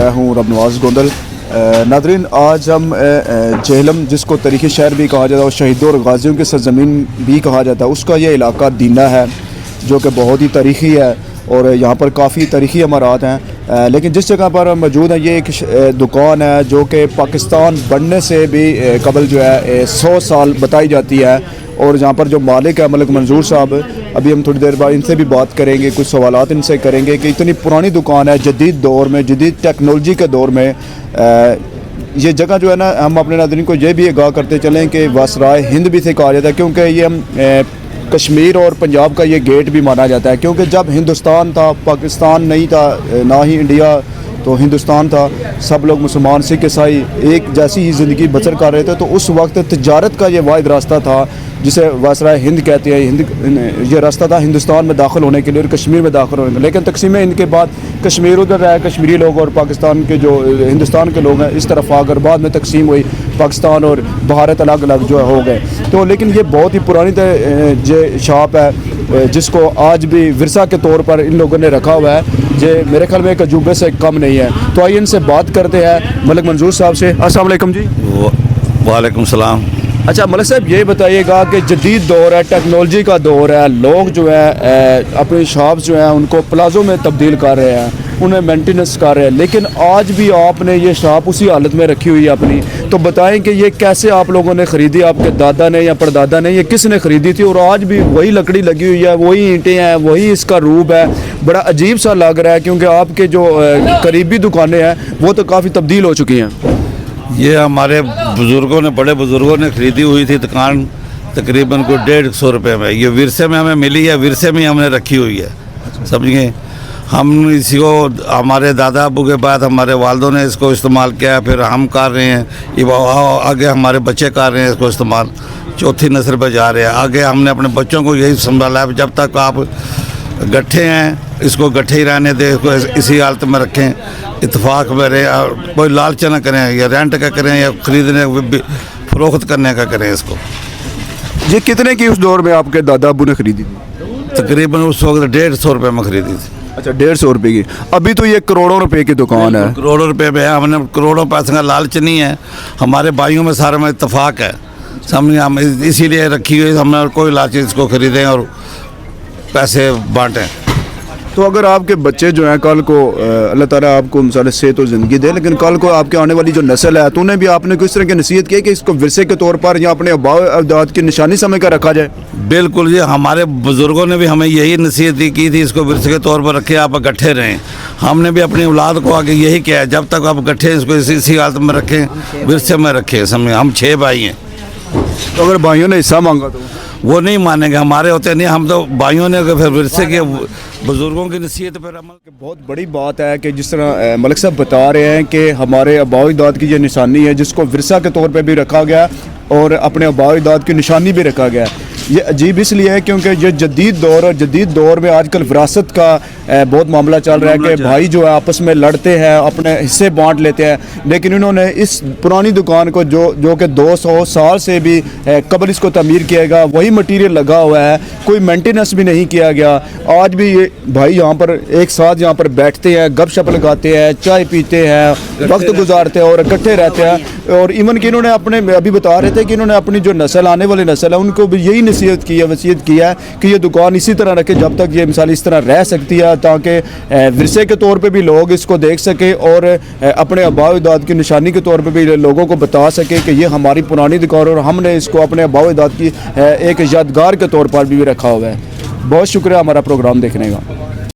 मैं हूँ रबनवाज गोंदल। नादरीन, आज हम जेहलम, जिसको तारीख़ी शहर भी कहा जाता है और शहीदों और गाजियों की सरज़मीन भी कहा जाता है, उसका ये इलाका दीना है जो कि बहुत ही तारीख़ी है और यहाँ पर काफ़ी तारीख़ी इमारत हैं। लेकिन जिस जगह पर मौजूद है ये एक दुकान है जो कि पाकिस्तान बनने से भी कबल जो है 100 साल बताई जाती है। और यहाँ पर जो मालिक है मलिक मंजूर साहब, अभी हम थोड़ी देर बाद इनसे भी बात करेंगे, कुछ सवालात इनसे करेंगे कि इतनी पुरानी दुकान है, जदीद दौर में, जदीद टेक्नोलॉजी के दौर में ये जगह जो है ना, हम अपने नाज़रीन को ये भी आगाह करते चलें कि वासराय हिंद भी से कहा जाता है, क्योंकि ये हम कश्मीर और पंजाब का ये गेट भी माना जाता है। क्योंकि जब हिंदुस्तान था, पाकिस्तान नहीं था, ना ही इंडिया तो हिंदुस्तान था, सब लोग मुसलमान सिख ईसाई एक जैसी ही ज़िंदगी बसर कर रहे थे, तो उस वक्त तजारत का ये वाहिद रास्ता था जिसे वासराय हिंद कहते हैं। ये रास्ता था हिंदुस्तान में दाखिल होने के लिए और कश्मीर में दाखिल होने के लिए। लेकिन तकसीम हिंद के बाद कश्मीर उधर रहा, कश्मीरी लोग और पाकिस्तान के जो हिंदुस्तान के लोग हैं इस तरफ आकर बाद में तकसीम हुई, पाकिस्तान और भारत अलग अलग जो हो गए। तो लेकिन ये बहुत ही पुरानी जो शॉप है जिसको आज भी विरसा के तौर पर इन लोगों ने रखा हुआ है, जो मेरे ख्याल में एक अजूबे से कम नहीं है। तो आइए इनसे बात करते हैं मलिक मंजूर साहब से। अस्सलाम वालेकुम जी। वालेकुम सलाम। अच्छा मलिक साहब, ये बताइएगा कि जदीद दौर है, टेक्नोलॉजी का दौर है, लोग जो है अपनी शॉप्स जो हैं उनको प्लाजो में तब्दील कर रहे हैं, उन्हें मेंटेनेंस कर रहे हैं, लेकिन आज भी आपने ये शॉप उसी हालत में रखी हुई है अपनी। तो बताएं कि ये कैसे आप लोगों ने ख़रीदी, आपके दादा ने या परदादा ने, ये किसने ख़रीदी थी? और आज भी वही लकड़ी लगी हुई है, वही ईंटें हैं, वही इसका रूप है। बड़ा अजीब सा लग रहा है क्योंकि आपके जो करीबी दुकानें हैं वो तो काफ़ी तब्दील हो चुकी हैं। ये हमारे बुज़ुर्गों ने, बड़े बुज़ुर्गों ने ख़रीदी हुई थी दुकान तकरीबन को 150 रुपये में। ये विरसे में हमें मिली है, विरसे में हमने रखी हुई है, समझिए। हम इसी को हमारे दादा अबू के बाद हमारे वालिदों ने इसको इस्तेमाल किया है, फिर हम कर रहे हैं, ये आगे हमारे बच्चे कर रहे हैं इसको इस्तेमाल, चौथी नस्ल पर जा रहे हैं। आगे हमने अपने बच्चों को यही संभाला है, जब तक आप गट्ठे हैं इसको गट्ठे ही रहने दें, इसको इसी हालत में रखें, इत्तेफाक में रहे, कोई लालच न करें, या रेंट का करें या ख़रीदने फ़रोख्त करने का करें इसको। ये कितने की उस दौर में आपके दादा अबू ने ख़रीदी थी? तकरीबन उस वक्त 150 रुपये में ख़रीदी थी। अच्छा, 150 रुपये की। अभी तो ये करोड़ों रुपए की दुकान है। करोड़ों रुपए में है, हमने करोड़ों पैसे का लालच नहीं है, हमारे भाइयों में सारे में इत्तेफाक है, समझे। हम इसीलिए रखी हुई, हमने कोई लालच इसको ख़रीदें और पैसे बांटें। तो अगर आपके बच्चे जो हैं कल को अल्लाह ताला आपको मिसाल सेहत और ज़िंदगी दे, लेकिन कल को आपके आने वाली जो नस्ल है तो उन्हें भी आपने किस तरह की नसीहत की कि इसको विरसे के तौर पर या अपने आबाओ अजदाद की निशानी समझ कर रखा जाए? बिल्कुल जी, हमारे बुज़ुर्गों ने भी हमें यही नसीहत की थी, इसको विरसे के तौर पर रखे, आप गट्ठे रहें। हमने भी अपनी औलाद को आगे यही किया है, जब तक आप गट्ठे इसको इसी हालत में रखें, विरसे में रखें, समझे। हम 6 भाई हैं। तो अगर भाइयों ने हिस्सा मांगा तो वो नहीं मानेंगे, हमारे होते नहीं, हम तो भाइयों ने फिर विरसे के बुज़ुर्गों की नसीहत पर अमल। बहुत बड़ी बात है कि जिस तरह मलिक साहब बता रहे हैं कि हमारे आबाओ अजदाद की ये निशानी है जिसको विरसा के तौर पे भी रखा गया और अपने आबाओ अजदाद की निशानी भी रखा गया। ये अजीब इसलिए है क्योंकि ये जदीद दौर और जदीद दौर में आजकल विरासत का बहुत मामला चल रहा है कि भाई जो है आपस में लड़ते हैं, अपने हिस्से बांट लेते हैं। लेकिन इन्होंने इस पुरानी दुकान को जो कि 200 साल से भी कबल इसको तमीर किया गया, वही मटीरियल लगा हुआ है, कोई मेंटेनेंस भी नहीं किया गया। आज भी ये भाई यहाँ पर एक साथ यहाँ पर बैठते हैं, गपशप लगाते हैं, चाय पीते हैं, वक्त गुजारते हैं और इकट्ठे रहते हैं। और इवन कि इन्होंने अपने अभी बता रहे थे कि इन्होंने अपनी जो नस्ल, आने वाली नस्ल है, उनको भी यही नसीहत की है, वसीयत की है कि ये दुकान इसी तरह रखे जब तक ये मिसाल इस तरह रह सकती है, ताकि विरसे के तौर पे भी लोग इसको देख सके और अपने आबाओ अजदाद की निशानी के तौर पे भी लोगों को बता सके कि ये हमारी पुरानी दुकान और हमने इसको अपने आबाओ अजदाद की एक यादगार के तौर पर भी रखा हुआ है। बहुत शुक्रिया हमारा प्रोग्राम देखने का।